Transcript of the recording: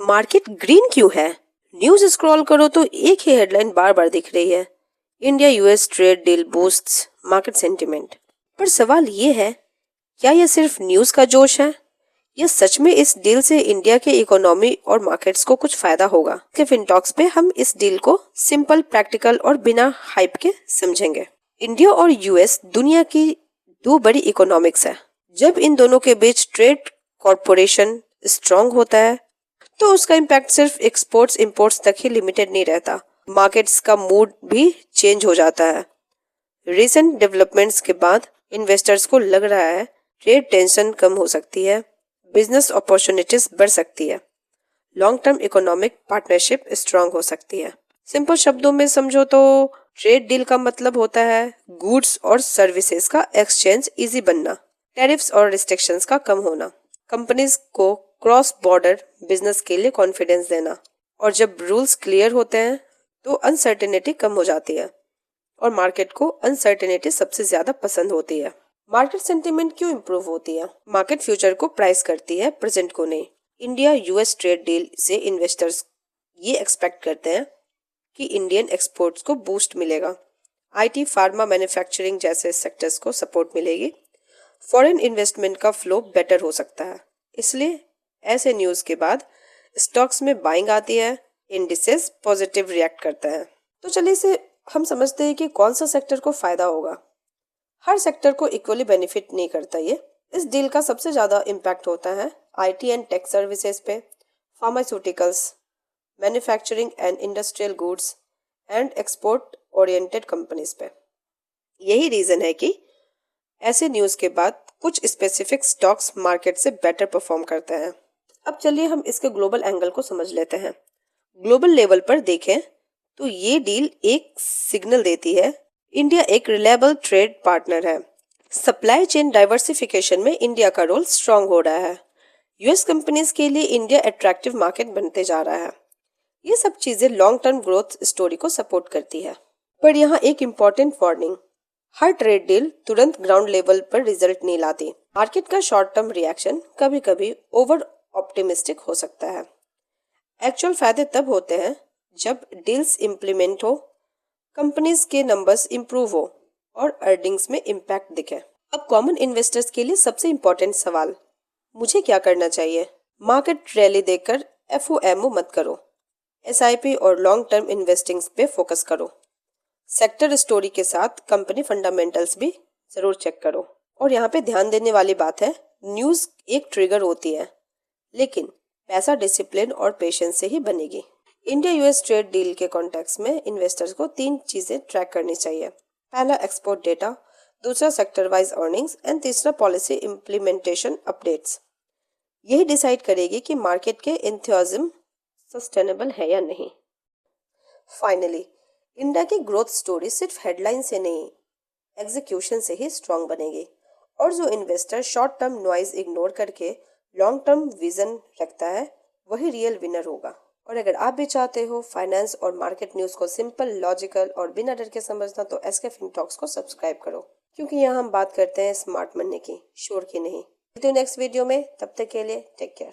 Market green क्यों है? News scroll करो तो एक ही हेडलाइन बार बार दिख रही है, India US trade deal boosts market sentiment. पर सवाल ये है, क्या यह सिर्फ न्यूज का जोश है या सच में इस डील से इंडिया के इकोनॉमी और मार्केट्स को कुछ फायदा होगा? के फिनटॉक्स पे हम इस डील को सिंपल, प्रैक्टिकल और बिना हाइप के समझेंगे। इंडिया और यूएस दुनिया की दो बड़ी इकोनॉमिक्स है। जब इन दोनों के बीच ट्रेड कॉर्पोरेशन स्ट्रांग होता है तो उसका इम्पैक्ट सिर्फ एक्सपोर्ट्स इंपोर्ट्स तक ही लिमिटेड नहीं रहता, मार्केट्स का मूड भी चेंज हो जाता है। रिसेंट डेवलपमेंट्स के बाद इन्वेस्टर्स को लग रहा है ट्रेड टेंशन कम हो सकती है, बिजनेस अपॉर्चुनिटीज बढ़ सकती है, long term economic partnership strong हो सकती है। सिंपल शब्दों में समझो तो ट्रेड डील का मतलब होता है गुड्स और सर्विसेज का एक्सचेंज इजी बनना, टैरिफ्स और रिस्ट्रिक्शंस का कम होना, कंपनीज को क्रॉस बॉर्डर बिजनेस के लिए कॉन्फिडेंस देना। और जब रूल्स क्लियर होते हैं तो अनसर्टेनिटी कम हो जाती है और मार्केट को अनसर्टेनिटी सबसे ज्यादा पसंद होती है। मार्केट सेंटीमेंट क्यों इंप्रूव होती है? मार्केट फ्यूचर को प्राइस करती है, प्रेजेंट को नहीं। इंडिया यूएस ट्रेड डील से इन्वेस्टर्स ये एक्सपेक्ट करते हैं कि इंडियन एक्सपोर्ट्स को बूस्ट मिलेगा, आईटी, फार्मा, मैन्युफैक्चरिंग जैसे सेक्टर्स को सपोर्ट मिलेगी, फॉरेन इन्वेस्टमेंट का फ्लो बेटर हो सकता है। इसलिए ऐसे न्यूज के बाद स्टॉक्स में बाइंग आती है, इंडिसेस पॉजिटिव रिएक्ट करता है। तो चलिए इसे हम समझते हैं कि कौन सा सेक्टर को फायदा होगा। हर सेक्टर को इक्वली बेनिफिट नहीं करता ये। इस डील का सबसे ज्यादा इम्पैक्ट होता है आईटी एंड टेक सर्विसेज पे, pharmaceuticals, manufacturing and industrial goods and export oriented companies पे। यही रीजन है कि ऐसे न्यूज के बाद कुछ स्पेसिफिक स्टॉक्स मार्केट से बेटर परफॉर्म करते हैं। अब चलिए हम इसके ग्लोबल एंगल को समझ लेते हैं। ग्लोबल लेवल पर देखें तो ये डील एक सिग्नल देती है इंडिया एक रिलायबल ट्रेड पार्टनर है। सप्लाई चेन डाइवर्सिफिकेशन में इंडिया का रोल स्ट्रांग हो रहा है। यूएस कंपनीज के लिए इंडिया अट्रैक्टिव मार्केट बनते जा रहा है। ये सब चीजें लॉन्ग टर्म ग्रोथ स्टोरी को सपोर्ट करती है। पर यहाँ एक इम्पॉर्टेंट वार्निंग, हर ट्रेड डील तुरंत ग्राउंड लेवल पर रिजल्ट नहीं लाती। मार्केट का शॉर्ट टर्म रिएक्शन कभी कभी ओवर ऑप्टिमिस्टिक हो सकता है। एक्चुअल फायदे तब होते हैं जब डील्स इंप्लीमेंट हो, कंपनीज के नंबर्स इंप्रूव हो और अर्निंग्स में इम्पैक्ट दिखे। अब कॉमन इन्वेस्टर्स के लिए सबसे इम्पोर्टेंट सवाल, मुझे क्या करना चाहिए? मार्केट रैली देखकर एफओएमओ मत करो, एसआईपी और लॉन्ग टर्म इन्वेस्टिंग पे फोकस करो। सेक्टर स्टोरी के साथ कंपनी फंडामेंटल्स भी जरूर चेक करो। और यहाँ पे ध्यान देने वाली बात है, न्यूज एक ट्रिगर होती है लेकिन पैसा डिसिप्लिन और पेशेंस से ही बनेगी। इंडिया यूएस ट्रेड डील के कॉन्टेक्स्ट में इन्वेस्टर्स को 3 चीजें ट्रैक करनी चाहिए। पहला एक्सपोर्ट डेटा, दूसरा सेक्टर वाइज अर्निंग्स एंड तीसरा पॉलिसी इम्प्लीमेंटेशन अपडेट्स। यही डिसाइड करेगी कि मार्केट के एंथुसियाज्म सस्टेनेबल है या नहीं। फाइनली, इंडिया की ग्रोथ स्टोरी सिर्फ हेडलाइन से नहीं, एग्जीक्यूशन से ही स्ट्रांग बनेगी। और जो investor short term noise ignore करके लॉन्ग टर्म विजन रखता है वही रियल विनर होगा। और अगर आप भी चाहते हो फाइनेंस और मार्केट न्यूज को सिंपल, लॉजिकल और बिना डर के समझना तो एसके फिनटॉक्स को सब्सक्राइब करो, क्योंकि यहाँ हम बात करते हैं स्मार्ट मनी की, शोर की नहीं। मिलते हैं नेक्स्ट वीडियो में, तब तक के लिए टेक केयर।